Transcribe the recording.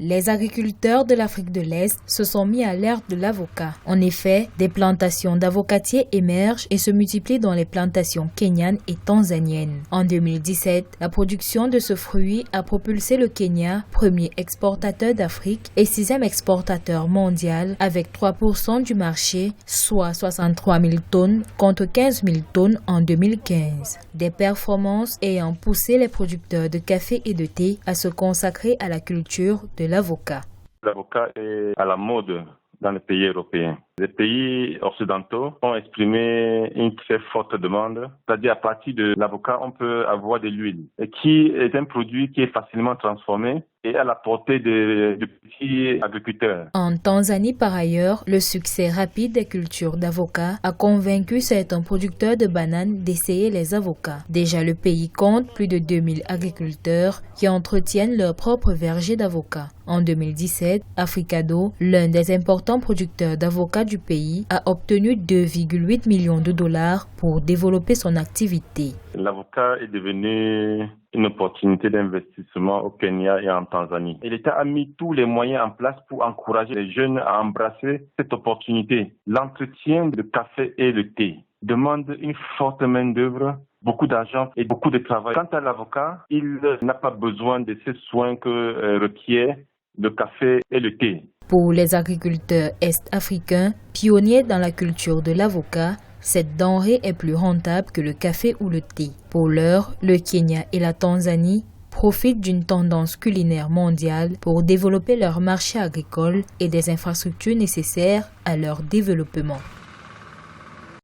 Les agriculteurs de l'Afrique de l'Est se sont mis à l'ère de l'avocat. En effet, des plantations d'avocatiers émergent et se multiplient dans les plantations kenyanes et tanzaniennes. En 2017, la production de ce fruit a propulsé le Kenya, premier exportateur d'Afrique et sixième exportateur mondial, avec 3% du marché, soit 63 000 tonnes contre 15 000 tonnes en 2015. Des performances ayant poussé les producteurs de café et de thé à se consacrer à la culture de l'avocat. L'avocat est à la mode dans les pays européens. Les pays occidentaux ont exprimé une très forte demande, c'est-à-dire à partir de l'avocat, on peut avoir de l'huile, qui est un produit qui est facilement transformé et à la portée de petits agriculteurs. En Tanzanie, par ailleurs, le succès rapide des cultures d'avocats a convaincu certains producteurs de bananes d'essayer les avocats. Déjà, le pays compte plus de 2000 agriculteurs qui entretiennent leur propre verger d'avocats. En 2017, Africado, l'un des importants producteurs d'avocats du pays, a obtenu 2,8 millions de dollars pour développer son activité. L'avocat est devenu une opportunité d'investissement au Kenya et en Tanzanie. Et l'État a mis tous les moyens en place pour encourager les jeunes à embrasser cette opportunité. L'entretien de café et le thé demande une forte main-d'œuvre, beaucoup d'argent et beaucoup de travail. Quant à l'avocat, il n'a pas besoin de ces soins que requiert le café et le thé. Pour les agriculteurs est-africains, pionniers dans la culture de l'avocat, cette denrée est plus rentable que le café ou le thé. Pour l'heure, le Kenya et la Tanzanie profitent d'une tendance culinaire mondiale pour développer leur marché agricole et des infrastructures nécessaires à leur développement.